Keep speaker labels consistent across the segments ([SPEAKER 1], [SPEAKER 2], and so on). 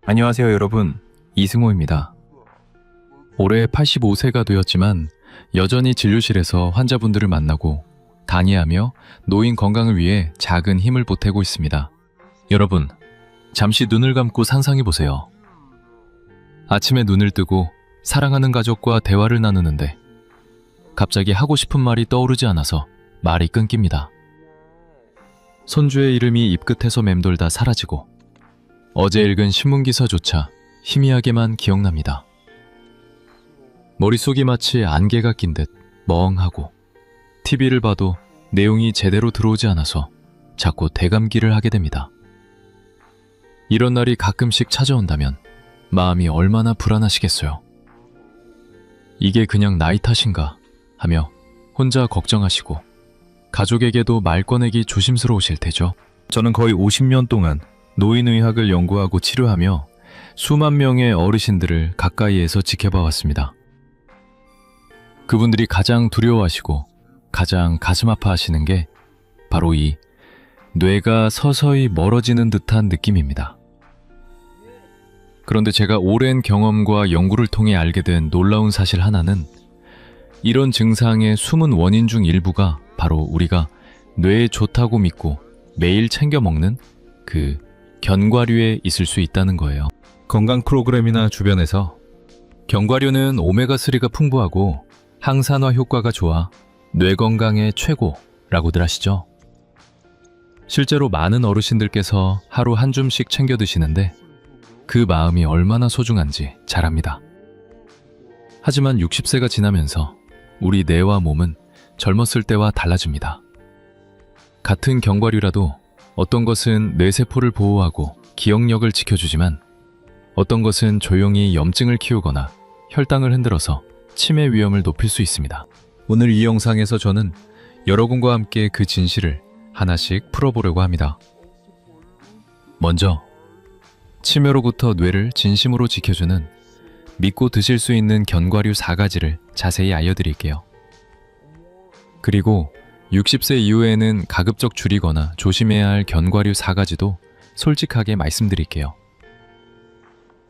[SPEAKER 1] 안녕하세요 여러분, 이승호입니다. 올해 85세가 되었지만 여전히 진료실에서 환자분들을 만나고 당의하며 노인 건강을 위해 작은 힘을 보태고 있습니다. 여러분, 잠시 눈을 감고 상상해보세요. 아침에 눈을 뜨고 사랑하는 가족과 대화를 나누는데 갑자기 하고 싶은 말이 떠오르지 않아서 말이 끊깁니다. 손주의 이름이 입끝에서 맴돌다 사라지고 어제 읽은 신문기사조차 희미하게만 기억납니다. 머릿속이 마치 안개가 낀 듯 멍하고 TV를 봐도 내용이 제대로 들어오지 않아서 자꾸 대감기를 하게 됩니다. 이런 날이 가끔씩 찾아온다면 마음이 얼마나 불안하시겠어요. 이게 그냥 나이 탓인가 하며 혼자 걱정하시고 가족에게도 말 꺼내기 조심스러우실 테죠. 저는 거의 50년 동안 노인의학을 연구하고 치료하며 수만 명의 어르신들을 가까이에서 지켜봐 왔습니다. 그분들이 가장 두려워하시고 가장 가슴 아파하시는 게 바로 이 뇌가 서서히 멀어지는 듯한 느낌입니다. 그런데 제가 오랜 경험과 연구를 통해 알게 된 놀라운 사실 하나는 이런 증상의 숨은 원인 중 일부가 바로 우리가 뇌에 좋다고 믿고 매일 챙겨 먹는 그 견과류에 있을 수 있다는 거예요. 건강 프로그램이나 주변에서 견과류는 오메가3가 풍부하고 항산화 효과가 좋아 뇌 건강에 최고라고들 하시죠. 실제로 많은 어르신들께서 하루 한 줌씩 챙겨 드시는데 그 마음이 얼마나 소중한지 잘 압니다. 하지만 60세가 지나면서 우리 뇌와 몸은 젊었을 때와 달라집니다. 같은 견과류라도 어떤 것은 뇌세포를 보호하고 기억력을 지켜주지만 어떤 것은 조용히 염증을 키우거나 혈당을 흔들어서 치매 위험을 높일 수 있습니다. 오늘 이 영상에서 저는 여러분과 함께 그 진실을 하나씩 풀어보려고 합니다. 먼저 치매로부터 뇌를 진심으로 지켜주는 믿고 드실 수 있는 견과류 4가지를 자세히 알려드릴게요. 그리고 60세 이후에는 가급적 줄이거나 조심해야 할 견과류 4가지도 솔직하게 말씀드릴게요.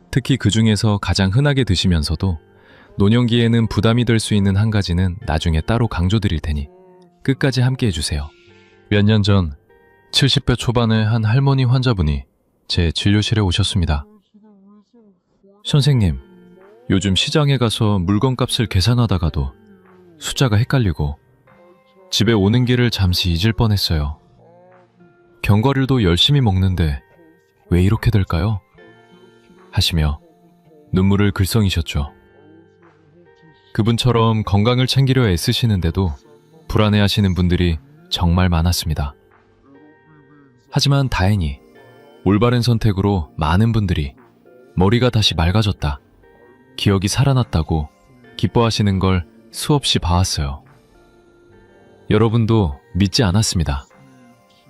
[SPEAKER 1] 특히 그 중에서 가장 흔하게 드시면서도 노년기에는 부담이 될 수 있는 한 가지는 나중에 따로 강조드릴 테니 끝까지 함께 해주세요. 몇 년 전 70대 초반의 한 할머니 환자분이 제 진료실에 오셨습니다. 선생님, 요즘 시장에 가서 물건값을 계산하다가도 숫자가 헷갈리고 집에 오는 길을 잠시 잊을 뻔했어요. 견과류도 열심히 먹는데 왜 이렇게 될까요? 하시며 눈물을 글썽이셨죠. 그분처럼 건강을 챙기려 애쓰시는데도 불안해하시는 분들이 정말 많았습니다. 하지만 다행히 올바른 선택으로 많은 분들이 머리가 다시 맑아졌다, 기억이 살아났다고 기뻐하시는 걸 수없이 봐왔어요. 여러분도 믿지 않았습니다.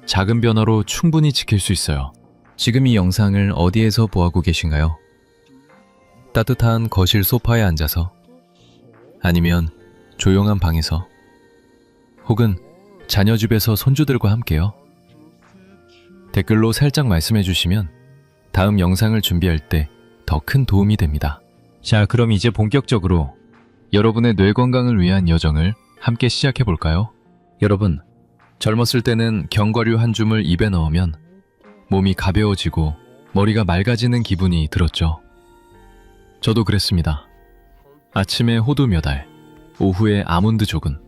[SPEAKER 1] 작은 변화로 충분히 지킬 수 있어요. 지금 이 영상을 어디에서 보고 계신가요? 따뜻한 거실 소파에 앉아서, 아니면 조용한 방에서, 혹은 자녀 집에서 손주들과 함께요. 댓글로 살짝 말씀해 주시면 다음 영상을 준비할 때 더 큰 도움이 됩니다. 자, 그럼 이제 본격적으로 여러분의 뇌 건강을 위한 여정을 함께 시작해 볼까요? 여러분, 젊었을 때는 견과류 한 줌을 입에 넣으면 몸이 가벼워지고 머리가 맑아지는 기분이 들었죠. 저도 그랬습니다. 아침에 호두 몇 알, 오후에 아몬드 조금,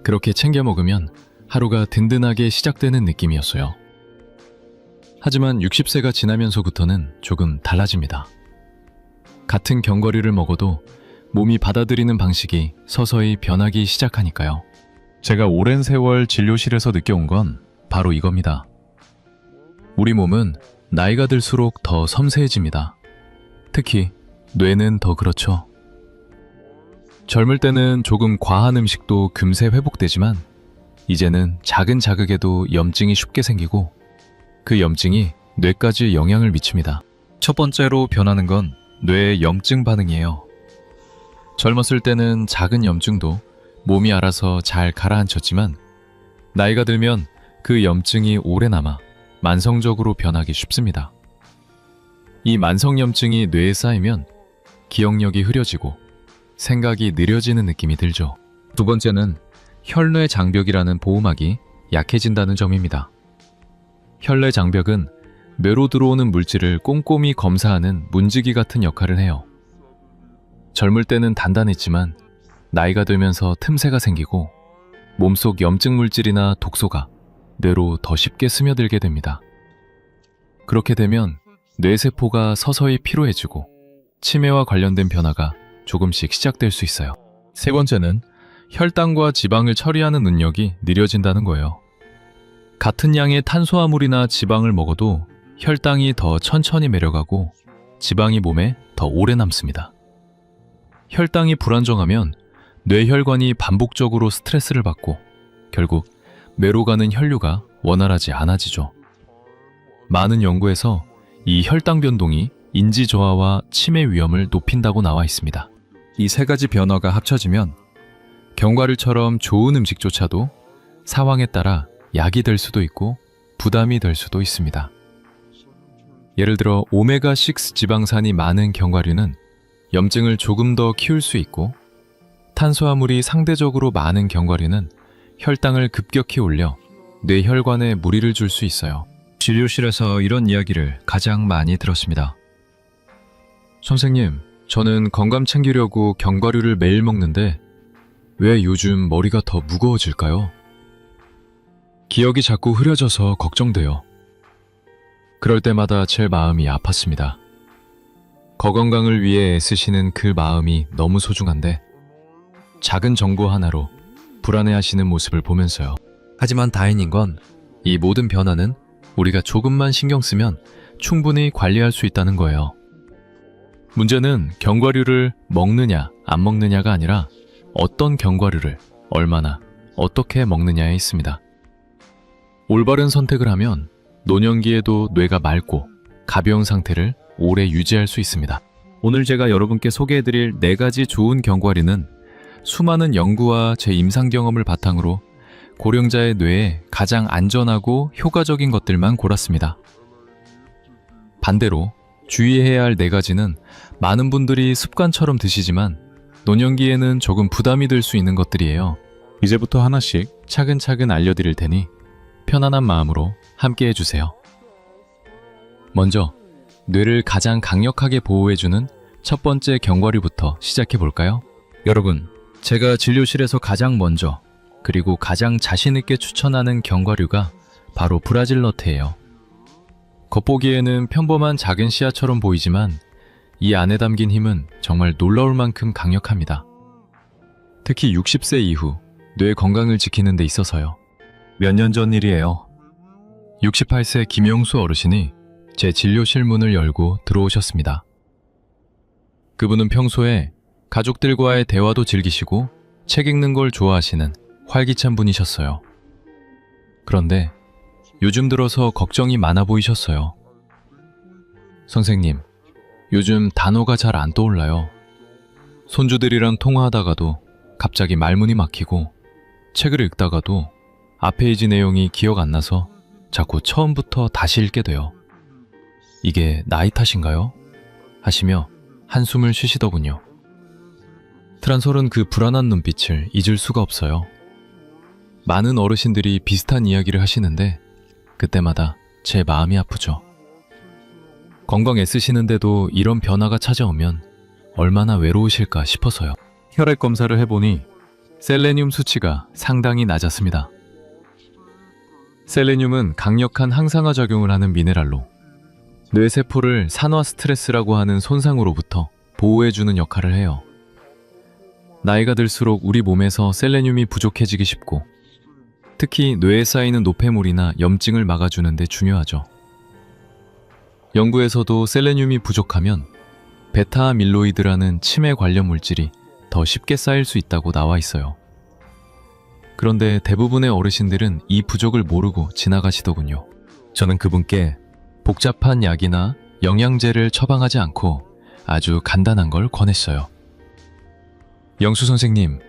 [SPEAKER 1] 그렇게 챙겨 먹으면 하루가 든든하게 시작되는 느낌이었어요. 하지만 60세가 지나면서부터는 조금 달라집니다. 같은 견과류를 먹어도 몸이 받아들이는 방식이 서서히 변하기 시작하니까요. 제가 오랜 세월 진료실에서 느껴온 건 바로 이겁니다. 우리 몸은 나이가 들수록 더 섬세해집니다. 특히 뇌는 더 그렇죠. 젊을 때는 조금 과한 음식도 금세 회복되지만 이제는 작은 자극에도 염증이 쉽게 생기고 그 염증이 뇌까지 영향을 미칩니다. 첫 번째로 변하는 건 뇌의 염증 반응이에요. 젊었을 때는 작은 염증도 몸이 알아서 잘 가라앉혔지만 나이가 들면 그 염증이 오래 남아 만성적으로 변하기 쉽습니다. 이 만성염증이 뇌에 쌓이면 기억력이 흐려지고 생각이 느려지는 느낌이 들죠. 두 번째는 혈뇌 장벽이라는 보호막이 약해진다는 점입니다. 혈뇌 장벽은 뇌로 들어오는 물질을 꼼꼼히 검사하는 문지기 같은 역할을 해요. 젊을 때는 단단했지만 나이가 들면서 틈새가 생기고 몸속 염증 물질이나 독소가 뇌로 더 쉽게 스며들게 됩니다. 그렇게 되면 뇌세포가 서서히 피로해지고 치매와 관련된 변화가 조금씩 시작될 수 있어요. 세 번째는 혈당과 지방을 처리하는 능력이 느려진다는 거예요. 같은 양의 탄수화물이나 지방을 먹어도 혈당이 더 천천히 내려가고 지방이 몸에 더 오래 남습니다. 혈당이 불안정하면 뇌혈관이 반복적으로 스트레스를 받고 결국 뇌로 가는 혈류가 원활하지 않아지죠. 많은 연구에서 이 혈당 변동이 인지 저하와 치매 위험을 높인다고 나와 있습니다. 이 세 가지 변화가 합쳐지면 견과류처럼 좋은 음식조차도 상황에 따라 약이 될 수도 있고 부담이 될 수도 있습니다. 예를 들어 오메가6 지방산이 많은 견과류는 염증을 조금 더 키울 수 있고 탄수화물이 상대적으로 많은 견과류는 혈당을 급격히 올려 뇌혈관에 무리를 줄 수 있어요. 진료실에서 이런 이야기를 가장 많이 들었습니다. 선생님, 저는 건강 챙기려고 견과류를 매일 먹는데 왜 요즘 머리가 더 무거워질까요? 기억이 자꾸 흐려져서 걱정돼요. 그럴 때마다 제 마음이 아팠습니다. 건강을 위해 애쓰시는 그 마음이 너무 소중한데 작은 정보 하나로 불안해하시는 모습을 보면서요. 하지만 다행인 건 이 모든 변화는 우리가 조금만 신경 쓰면 충분히 관리할 수 있다는 거예요. 문제는 견과류를 먹느냐 안 먹느냐가 아니라 어떤 견과류를 얼마나 어떻게 먹느냐에 있습니다. 올바른 선택을 하면 노년기에도 뇌가 맑고 가벼운 상태를 오래 유지할 수 있습니다. 오늘 제가 여러분께 소개해드릴 4가지 좋은 견과류는 수많은 연구와 제 임상 경험을 바탕으로 고령자의 뇌에 가장 안전하고 효과적인 것들만 골랐습니다. 반대로 주의해야 할 4가지는 많은 분들이 습관처럼 드시지만 노년기에는 조금 부담이 될 수 있는 것들이에요. 이제부터 하나씩 차근차근 알려드릴 테니 편안한 마음으로 함께 해주세요. 먼저 뇌를 가장 강력하게 보호해주는 첫 번째 견과류부터 시작해볼까요? 여러분, 제가 진료실에서 가장 먼저 그리고 가장 자신있게 추천하는 견과류가 바로 브라질 너트예요. 겉보기에는 평범한 작은 씨앗처럼 보이지만 이 안에 담긴 힘은 정말 놀라울 만큼 강력합니다. 특히 60세 이후 뇌 건강을 지키는 데 있어서요. 몇 년 전 일이에요. 68세 김영수 어르신이 제 진료실 문을 열고 들어오셨습니다. 그분은 평소에 가족들과의 대화도 즐기시고 책 읽는 걸 좋아하시는 활기찬 분이셨어요. 그런데 요즘 들어서 걱정이 많아 보이셨어요. 선생님, 요즘 단어가 잘 안 떠올라요. 손주들이랑 통화하다가도 갑자기 말문이 막히고 책을 읽다가도 앞 페이지 내용이 기억 안 나서 자꾸 처음부터 다시 읽게 돼요. 이게 나이 탓인가요? 하시며 한숨을 쉬시더군요. 트란솔은 그 불안한 눈빛을 잊을 수가 없어요. 많은 어르신들이 비슷한 이야기를 하시는데 그때마다 제 마음이 아프죠. 건강 애쓰시는데도 이런 변화가 찾아오면 얼마나 외로우실까 싶어서요. 혈액 검사를 해보니 셀레늄 수치가 상당히 낮았습니다. 셀레늄은 강력한 항산화 작용을 하는 미네랄로 뇌세포를 산화 스트레스라고 하는 손상으로부터 보호해주는 역할을 해요. 나이가 들수록 우리 몸에서 셀레늄이 부족해지기 쉽고 특히 뇌에 쌓이는 노폐물이나 염증을 막아주는 데 중요하죠. 연구에서도 셀레늄이 부족하면 베타아밀로이드라는 치매 관련 물질이 더 쉽게 쌓일 수 있다고 나와 있어요. 그런데 대부분의 어르신들은 이 부족을 모르고 지나가시더군요. 저는 그분께 복잡한 약이나 영양제를 처방하지 않고 아주 간단한 걸 권했어요. 영수 선생님,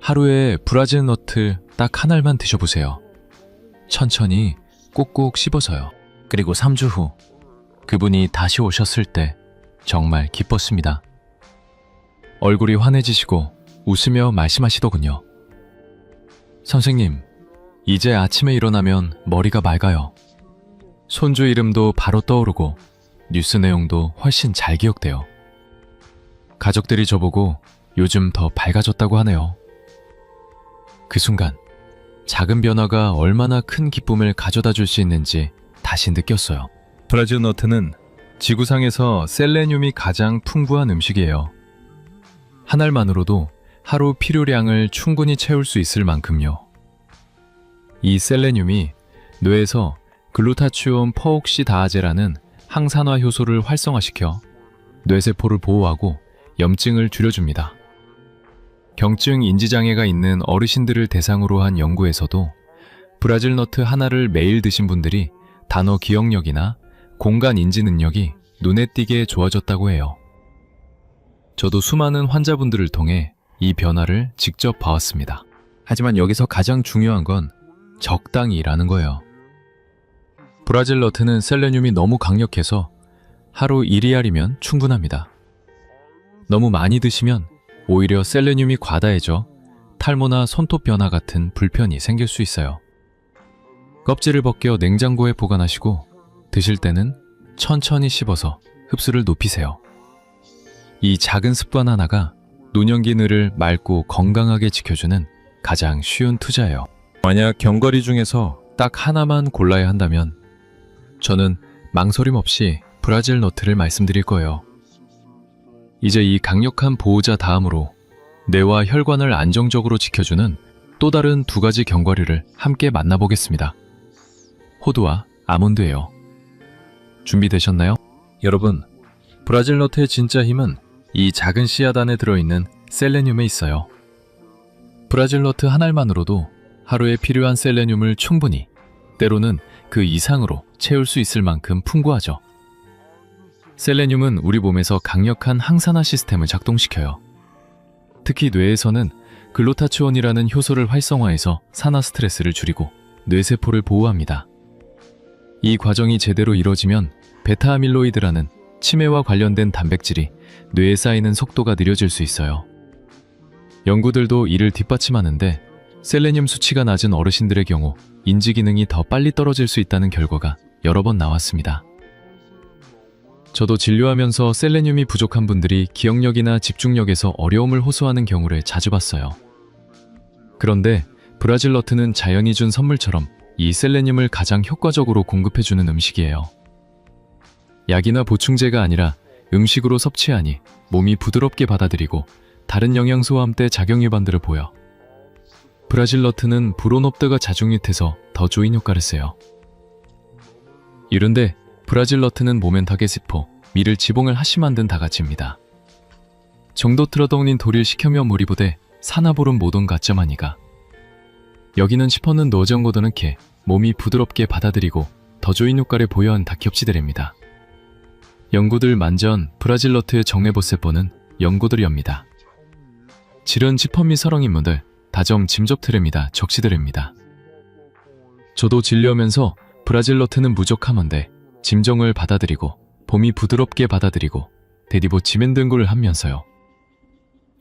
[SPEAKER 1] 하루에 브라질 너트 딱 한 알만 드셔보세요. 천천히 꼭꼭 씹어서요. 그리고 3주 후 그분이 다시 오셨을 때 정말 기뻤습니다. 얼굴이 환해지시고 웃으며 말씀하시더군요. 선생님, 이제 아침에 일어나면 머리가 맑아요. 손주 이름도 바로 떠오르고 뉴스 내용도 훨씬 잘 기억돼요. 가족들이 저보고 요즘 더 밝아졌다고 하네요. 그 순간 작은 변화가 얼마나 큰 기쁨을 가져다 줄 수 있는지 다시 느꼈어요. 브라질 너트는 지구상에서 셀레늄이 가장 풍부한 음식이에요. 한 알만으로도 하루 필요량을 충분히 채울 수 있을 만큼요. 이 셀레늄이 뇌에서 글루타치온 퍼옥시다아제라는 항산화 효소를 활성화시켜 뇌세포를 보호하고 염증을 줄여줍니다. 경증 인지장애가 있는 어르신들을 대상으로 한 연구에서도 브라질 너트 하나를 매일 드신 분들이 단어 기억력이나 공간 인지 능력이 눈에 띄게 좋아졌다고 해요. 저도 수많은 환자분들을 통해 이 변화를 직접 봐왔습니다. 하지만 여기서 가장 중요한 건 적당히라는 거예요. 브라질 너트는 셀레늄이 너무 강력해서 하루 1알이면 충분합니다. 너무 많이 드시면 오히려 셀레늄이 과다해져 탈모나 손톱 변화 같은 불편이 생길 수 있어요. 껍질을 벗겨 냉장고에 보관하시고 드실 때는 천천히 씹어서 흡수를 높이세요. 이 작은 습관 하나가 노년기늘을 맑고 건강하게 지켜주는 가장 쉬운 투자예요. 만약 견과류 중에서 딱 하나만 골라야 한다면 저는 망설임 없이 브라질 너트를 말씀드릴 거예요. 이제 이 강력한 보호자 다음으로 뇌와 혈관을 안정적으로 지켜주는 또 다른 두 가지 견과류를 함께 만나보겠습니다. 호두와 아몬드예요. 준비되셨나요? 여러분, 브라질 너트의 진짜 힘은 이 작은 씨앗 안에 들어있는 셀레늄에 있어요. 브라질 너트 한 알만으로도 하루에 필요한 셀레늄을 충분히, 때로는 그 이상으로 채울 수 있을 만큼 풍부하죠. 셀레늄은 우리 몸에서 강력한 항산화 시스템을 작동시켜요. 특히 뇌에서는 글루타치온이라는 효소를 활성화해서 산화 스트레스를 줄이고 뇌세포를 보호합니다. 이 과정이 제대로 이루어지면 베타아밀로이드라는 치매와 관련된 단백질이 뇌에 쌓이는 속도가 느려질 수 있어요. 연구들도 이를 뒷받침하는데 셀레늄 수치가 낮은 어르신들의 경우 인지 기능이 더 빨리 떨어질 수 있다는 결과가 여러 번 나왔습니다. 저도 진료하면서 셀레늄이 부족한 분들이 기억력이나 집중력에서 어려움을 호소하는 경우를 자주 봤어요. 그런데 브라질 너트는 자연이 준 선물처럼 이 셀레늄을 가장 효과적으로 공급해주는 음식이에요. 약이나 보충제가 아니라 음식으로 섭취하니 몸이 부드럽게 받아들이고 다른 영양소와 함께 작용일반들을 보여 브라질 너트는 브로노프트가 자중유태서 더 좋은 효과를 써요. 이런데 브라질 너트는 모멘타게 스포, 미를 지봉을 하시 만든 다가치입니다. 정도 트러덩닌 도리를 시켜며 무리보대 사나보름 모돈 가짜마니가 여기는 시퍼는 노정고도는 캐 몸이 부드럽게 받아들이고 더 좋은 효과를 보여한 다키업시드랍니다. 연구들 만전 브라질 너트의 정례보세포는 연구들이옵니다. 지른 지퍼미 서렁인분들 다정 짐접트랩니다. 적시드랍니다. 저도 진료하면서 브라질 너트는 무적하면데 짐정을 받아들이고 봄이 부드럽게 받아들이고 데디보 지멘등구를 하면서요.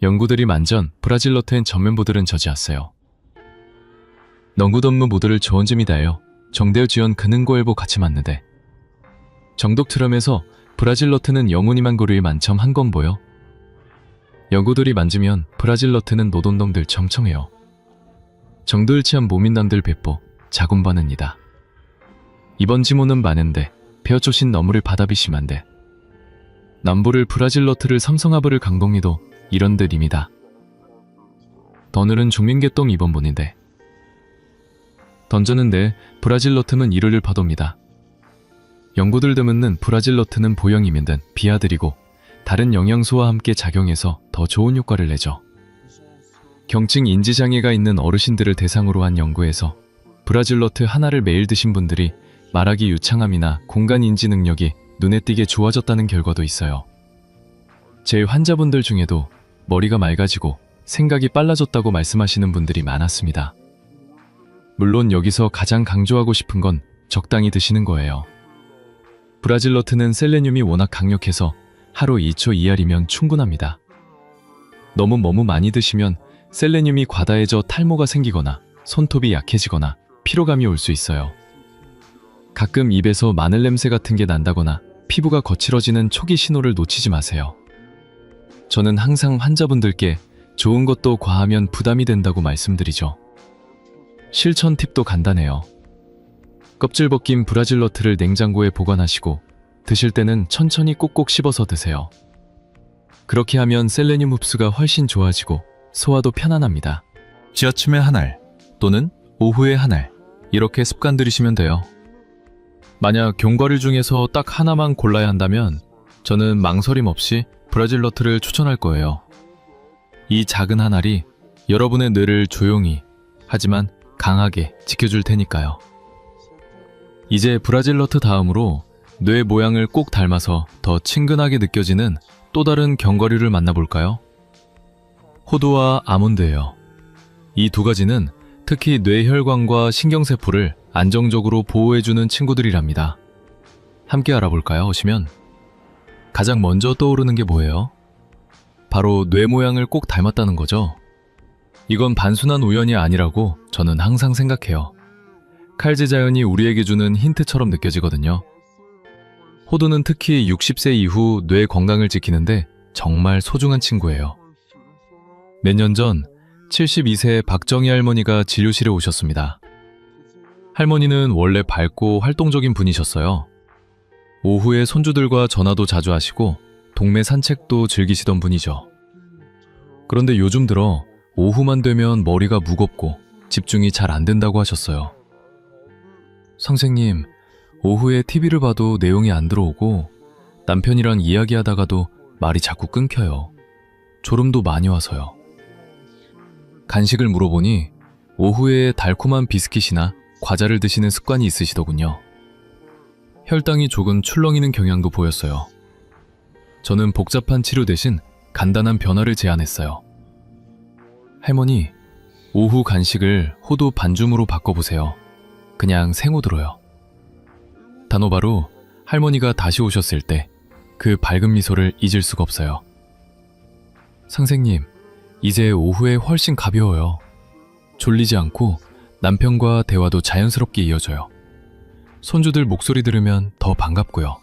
[SPEAKER 1] 연구들이 만전 브라질 너트엔 전면보들은 저지았어요. 넝구던무 모드를 좋은점이다요. 정대어 지원 근은고엘보 같이 맞는데 정독 트럼에서 브라질 너트는 영혼이만 고르의 만첨 한 건 보여. 연구들이 만지면 브라질 너트는 노돈dom들 청청해요. 정도일치한 모민남들 배포 자군반은이다. 이번 지모는 많은데 베어초신 너무를 받아비심한데 남부를 브라질 너트를 삼성하브를 강동리도 이런들입니다. 더늘은 중민개똥 이번 본인데 던졌는데 브라질 너트는 이르를 파도입니다. 연구들 드문는 브라질 너트는 보형이면 든 비아들이고 다른 영양소와 함께 작용해서 더 좋은 효과를 내죠. 경증 인지장애가 있는 어르신들을 대상으로 한 연구에서 브라질 너트 하나를 매일 드신 분들이 말하기 유창함이나 공간 인지 능력이 눈에 띄게 좋아졌다는 결과도 있어요. 제 환자분들 중에도 머리가 맑아지고 생각이 빨라졌다고 말씀하시는 분들이 많았습니다. 물론 여기서 가장 강조하고 싶은 건 적당히 드시는 거예요. 브라질너트는 셀레늄이 워낙 강력해서 하루 2초 이하이면 충분합니다. 너무 많이 드시면 셀레늄이 과다해져 탈모가 생기거나 손톱이 약해지거나 피로감이 올 수 있어요. 가끔 입에서 마늘 냄새 같은 게 난다거나 피부가 거칠어지는 초기 신호를 놓치지 마세요. 저는 항상 환자분들께 좋은 것도 과하면 부담이 된다고 말씀드리죠. 실천 팁도 간단해요. 껍질 벗긴 브라질너트를 냉장고에 보관하시고 드실 때는 천천히 꼭꼭 씹어서 드세요. 그렇게 하면 셀레늄 흡수가 훨씬 좋아지고 소화도 편안합니다. 지아침에 한 알 또는 오후에 한 알 이렇게 습관 들이시면 돼요. 만약 견과류 중에서 딱 하나만 골라야 한다면 저는 망설임 없이 브라질너트를 추천할 거예요. 이 작은 한 알이 여러분의 뇌를 조용히 하지만 강하게 지켜줄 테니까요. 이제 브라질너트 다음으로 뇌 모양을 꼭 닮아서 더 친근하게 느껴지는 또 다른 견과류를 만나볼까요? 호두와 아몬드예요. 이 두 가지는 특히 뇌혈관과 신경세포를 안정적으로 보호해주는 친구들이랍니다. 함께 알아볼까요? 오시면 가장 먼저 떠오르는 게 뭐예요? 바로 뇌 모양을 꼭 닮았다는 거죠. 이건 단순한 우연이 아니라고 저는 항상 생각해요. 칼제 자연이 우리에게 주는 힌트처럼 느껴지거든요. 호두는 특히 60세 이후 뇌 건강을 지키는데 정말 소중한 친구예요. 몇 년 전 72세 박정희 할머니가 진료실에 오셨습니다. 할머니는 원래 밝고 활동적인 분이셨어요. 오후에 손주들과 전화도 자주 하시고 동네 산책도 즐기시던 분이죠. 그런데 요즘 들어 오후만 되면 머리가 무겁고 집중이 잘 안 된다고 하셨어요. 선생님, 오후에 TV를 봐도 내용이 안 들어오고 남편이랑 이야기하다가도 말이 자꾸 끊겨요. 졸음도 많이 와서요. 간식을 물어보니 오후에 달콤한 비스킷이나 과자를 드시는 습관이 있으시더군요. 혈당이 조금 출렁이는 경향도 보였어요. 저는 복잡한 치료 대신 간단한 변화를 제안했어요. 할머니, 오후 간식을 호두 반줌으로 바꿔보세요. 그냥 생호두로요. 단호바로 할머니가 다시 오셨을 때 그 밝은 미소를 잊을 수가 없어요. 선생님, 이제 오후에 훨씬 가벼워요. 졸리지 않고 남편과 대화도 자연스럽게 이어져요. 손주들 목소리 들으면 더 반갑고요.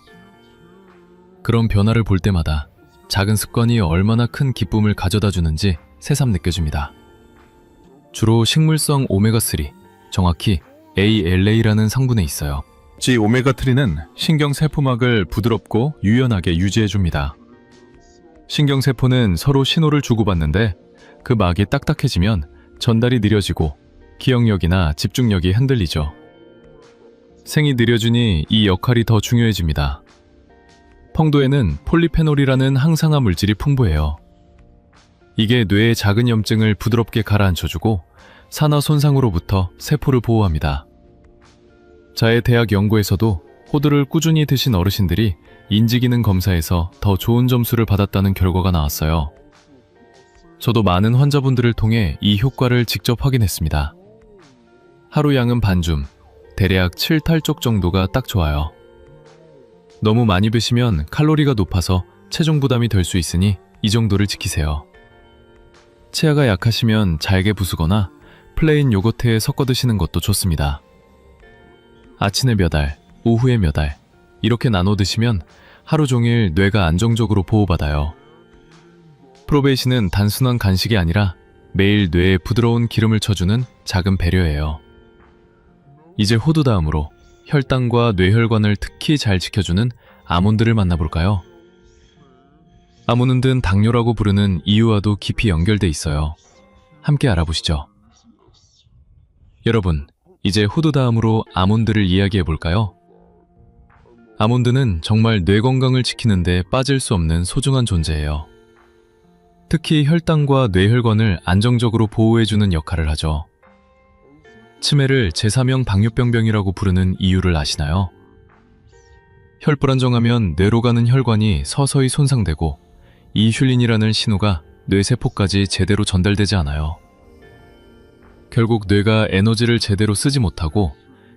[SPEAKER 1] 그런 변화를 볼 때마다 작은 습관이 얼마나 큰 기쁨을 가져다 주는지 새삼 느껴집니다. 주로 식물성 오메가3, 정확히 ALA라는 성분에 있어요.
[SPEAKER 2] 이 오메가3는 신경세포막을 부드럽고 유연하게 유지해줍니다. 신경세포는 서로 신호를 주고받는데 그 막이 딱딱해지면 전달이 느려지고 기억력이나 집중력이 흔들리죠. 생이 느려지니 이 역할이 더 중요해집니다. 펑도에는 폴리페놀이라는 항산화 물질이 풍부해요. 이게 뇌의 작은 염증을 부드럽게 가라앉혀주고 산화 손상으로부터 세포를 보호합니다. 자해 대학 연구에서도 호두를 꾸준히 드신 어르신들이 인지기능 검사에서 더 좋은 점수를 받았다는 결과가 나왔어요. 저도 많은 환자분들을 통해 이 효과를 직접 확인했습니다. 하루 양은 반줌, 대략 7탈족 정도가 딱 좋아요. 너무 많이 드시면 칼로리가 높아서 체중 부담이 될 수 있으니 이 정도를 지키세요. 치아가 약하시면 잘게 부수거나 플레인 요거트에 섞어 드시는 것도 좋습니다. 아침에 몇 알, 오후에 몇 알, 이렇게 나눠 드시면 하루 종일 뇌가 안정적으로 보호받아요. 프로베이신은 단순한 간식이 아니라 매일 뇌에 부드러운 기름을 쳐주는 작은 배려예요. 이제 호두 다음으로 혈당과 뇌혈관을 특히 잘 지켜주는 아몬드를 만나볼까요? 아몬드는 당뇨라고 부르는 이유와도 깊이 연결돼 있어요. 함께 알아보시죠. 여러분, 이제 호두 다음으로 아몬드를 이야기해볼까요? 아몬드는 정말 뇌 건강을 지키는데 빠질 수 없는 소중한 존재예요. 특히 혈당과 뇌혈관을 안정적으로 보호해주는 역할을 하죠. 치매를 제3형 당뇨병이라고 부르는 이유를 아시나요? 혈불안정하면 뇌로 가는 혈관이 서서히 손상되고 이슐린이라는 신호가 뇌세포까지 제대로 전달되지 않아요. 결국 뇌가 에너지를 제대로 쓰지 못하고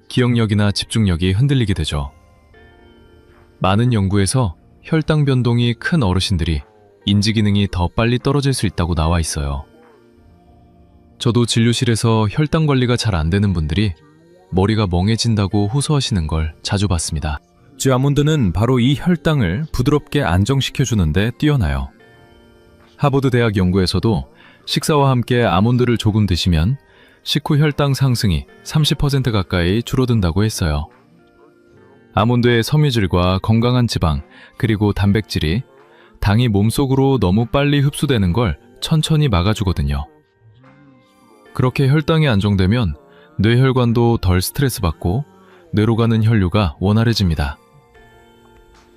[SPEAKER 2] 기억력이나 집중력이 흔들리게 되죠. 많은 연구에서 혈당 변동이 큰 어르신들이 인지 기능이 더 빨리 떨어질 수 있다고 나와 있어요. 저도 진료실에서 혈당 관리가 잘 안 되는 분들이 머리가 멍해진다고 호소하시는 걸 자주 봤습니다. 쥐 아몬드는 바로 이 혈당을 부드럽게 안정시켜주는데 뛰어나요. 하버드 대학 연구에서도 식사와 함께 아몬드를 조금 드시면 식후 혈당 상승이 30% 가까이 줄어든다고 했어요. 아몬드의 섬유질과 건강한 지방, 그리고 단백질이 당이 몸속으로 너무 빨리 흡수되는 걸 천천히 막아주거든요. 그렇게 혈당이 안정되면 뇌혈관도 덜 스트레스 받고 뇌로 가는 혈류가 원활해집니다.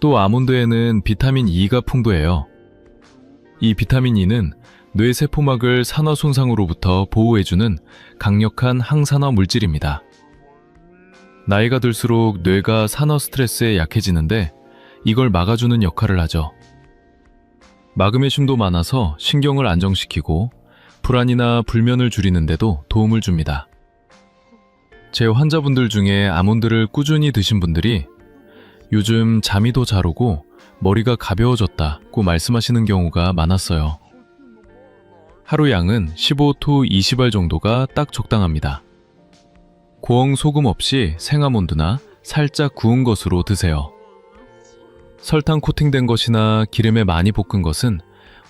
[SPEAKER 2] 또 아몬드에는 비타민 E가 풍부해요. 이 비타민 E는 뇌 세포막을 산화 손상으로부터 보호해주는 강력한 항산화 물질입니다. 나이가 들수록 뇌가 산화 스트레스에 약해지는데 이걸 막아주는 역할을 하죠. 마그네슘도 많아서 신경을 안정시키고 불안이나 불면을 줄이는데도 도움을 줍니다. 제 환자분들 중에 아몬드를 꾸준히 드신 분들이 요즘 잠이 더 잘 오고 머리가 가벼워졌다고 말씀하시는 경우가 많았어요. 하루 양은 15-20알 정도가 딱 적당합니다. 고엉 소금 없이 생아몬드나 살짝 구운 것으로 드세요. 설탕 코팅된 것이나 기름에 많이 볶은 것은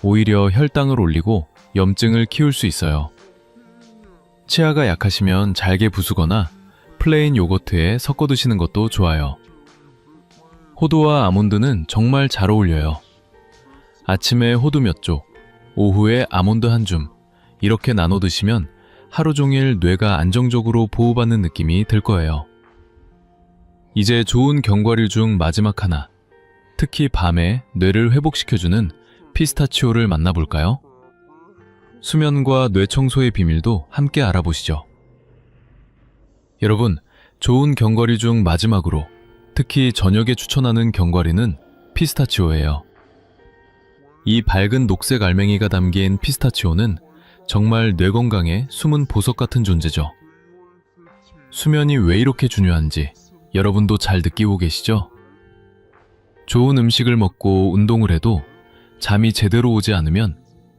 [SPEAKER 2] 오히려 혈당을 올리고 염증을 키울 수 있어요. 치아가 약하시면 잘게 부수거나 플레인 요거트에 섞어 드시는 것도 좋아요. 호두와 아몬드는 정말 잘 어울려요. 아침에 호두 몇 쪽, 오후에 아몬드 한 줌, 이렇게 나눠 드시면 하루 종일 뇌가 안정적으로 보호받는 느낌이 들 거예요. 이제 좋은 견과류 중 마지막 하나, 특히 밤에 뇌를 회복시켜주는 피스타치오를 만나볼까요? 수면과 뇌 청소의 비밀도 함께 알아보시죠. 여러분, 좋은 견과류 중 마지막으로 특히 저녁에 추천하는 견과류는 피스타치오예요. 이 밝은 녹색 알맹이가 담긴 피스타치오는 정말 뇌 건강에 숨은 보석 같은 존재죠. 수면이 왜 이렇게 중요한지 여러분도 잘 느끼고 계시죠? 좋은 음식을 먹고 운동을 해도 잠이 제대로 오지 않으면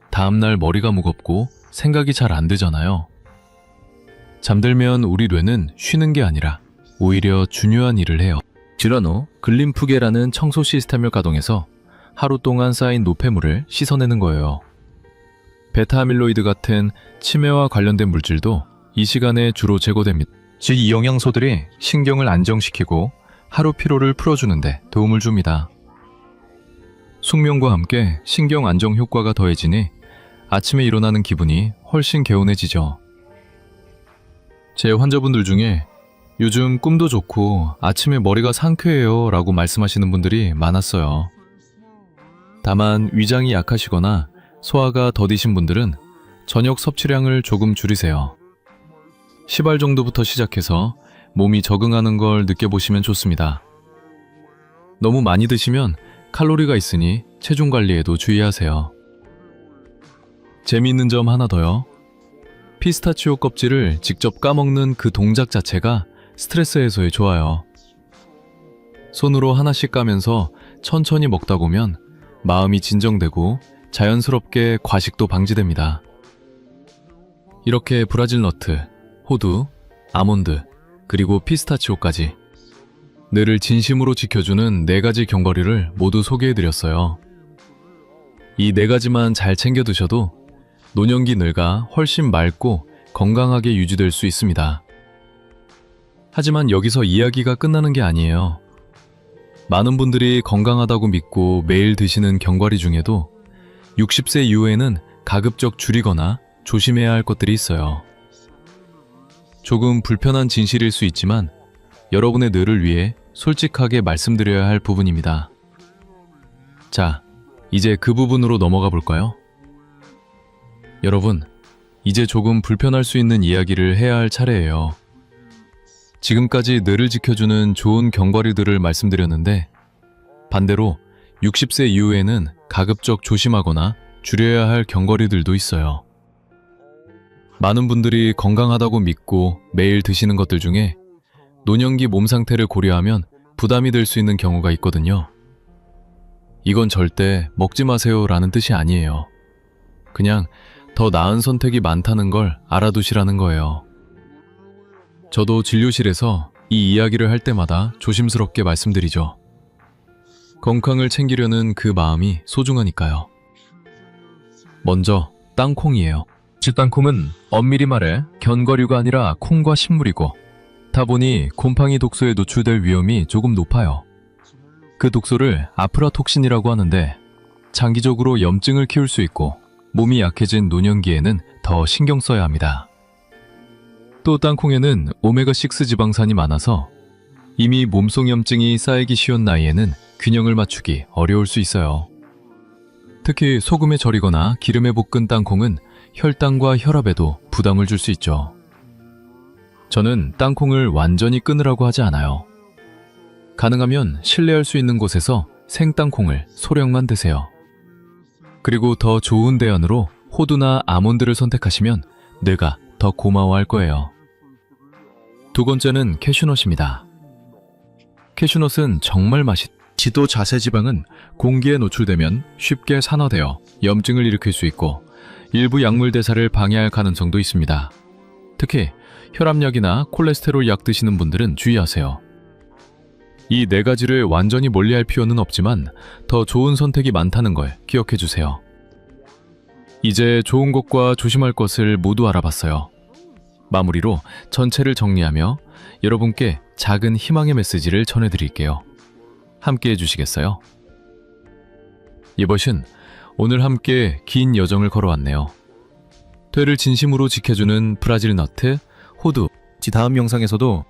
[SPEAKER 2] 다음날 머리가 무겁고 생각이 잘 안 되잖아요. 잠들면 우리 뇌는 쉬는 게 아니라 오히려 중요한 일을 해요. 쥐라노 글림프계라는 청소 시스템을 가동해서 하루 동안 쌓인 노폐물을 씻어내는 거예요. 베타아밀로이드 같은 치매와 관련된 물질도 이 시간에 주로 제거됩니다. 즉, 이 영양소들이 신경을 안정시키고 하루 피로를 풀어주는데 도움을 줍니다. 숙면과 함께 신경 안정 효과가 더해지니 아침에 일어나는 기분이 훨씬 개운해지죠. 제 환자분들 중에 요즘 꿈도 좋고 아침에 머리가 상쾌해요 라고 말씀하시는 분들이 많았어요. 다만 위장이 약하시거나 소화가 더디신 분들은 저녁 섭취량을 조금 줄이세요. 10알 정도부터 시작해서 몸이 적응하는 걸 느껴보시면 좋습니다. 너무 많이 드시면 칼로리가 있으니 체중 관리에도 주의하세요. 재미있는 점 하나 더요. 피스타치오 껍질을 직접 까먹는 그 동작 자체가 스트레스 해소에 좋아요. 손으로 하나씩 까면서 천천히 먹다 보면 마음이 진정되고 자연스럽게 과식도 방지됩니다. 이렇게 브라질 너트, 호두, 아몬드, 그리고 피스타치오까지 뇌를 진심으로 지켜주는 4가지 견과류를 모두 소개해드렸어요. 이 4가지만 잘 챙겨 드셔도 노년기 뇌가 훨씬 맑고 건강하게 유지될 수 있습니다. 하지만 여기서 이야기가 끝나는 게 아니에요. 많은 분들이 건강하다고 믿고 매일 드시는 견과류 중에도 60세 이후에는 가급적 줄이거나 조심해야 할 것들이 있어요. 조금 불편한 진실일 수 있지만 여러분의 뇌를 위해 솔직하게 말씀드려야 할 부분입니다. 자, 이제 그 부분으로 넘어가 볼까요? 여러분, 이제 조금 불편할 수 있는 이야기를 해야 할 차례예요. 지금까지 뇌를 지켜주는 좋은 견과류들을 말씀드렸는데 반대로 60세 이후에는 가급적 조심하거나 줄여야 할 견과류들도 있어요. 많은 분들이 건강하다고 믿고 매일 드시는 것들 중에 노년기 몸 상태를 고려하면
[SPEAKER 1] 부담이 될 수 있는 경우가 있거든요. 이건 절대 먹지 마세요라는 뜻이 아니에요. 그냥 더 나은 선택이 많다는 걸 알아두시라는 거예요. 저도 진료실에서 이 이야기를 할 때마다 조심스럽게 말씀드리죠. 건강을 챙기려는 그 마음이 소중하니까요. 먼저 땅콩이에요. 땅콩은 엄밀히 말해 견과류가 아니라 콩과 식물이고, 타보니 곰팡이 독소에 노출될 위험이 조금 높아요. 그 독소를 아프라톡신이라고 하는데 장기적으로 염증을 키울 수 있고 몸이 약해진 노년기에는 더 신경 써야 합니다. 또 땅콩에는 오메가6 지방산이 많아서 이미 몸속 염증이 쌓이기 쉬운 나이에는 균형을 맞추기 어려울 수 있어요. 특히 소금에 절이거나 기름에 볶은 땅콩은 혈당과 혈압에도 부담을 줄 수 있죠. 저는 땅콩을 완전히 끊으라고 하지 않아요. 가능하면 신뢰할 수 있는 곳에서 생땅콩을 소량만 드세요. 그리고 더 좋은 대안으로 호두나 아몬드를 선택하시면 뇌가 더 고마워할 거예요. 두 번째는 캐슈넛입니다. 캐슈넛은 정말 지도 자세 지방은 공기에 노출되면 쉽게 산화되어 염증을 일으킬 수 있고 일부 약물 대사를 방해할 가능성도 있습니다. 특히 혈압약이나 콜레스테롤 약 드시는 분들은 주의하세요. 이 네 가지를 완전히 멀리할 필요는 없지만 더 좋은 선택이 많다는 걸 기억해 주세요. 이제 좋은 것과 조심할 것을 모두 알아봤어요. 마무리로 전체를 정리하며 여러분께 작은 희망의 메시지를 전해드릴게요. 함께 해주시겠어요? 이것은 오늘 함께 긴 여정을 걸어왔네요. 퇴를 진심으로 지켜주는 브라질 너트, 호두. 다음 영상에서도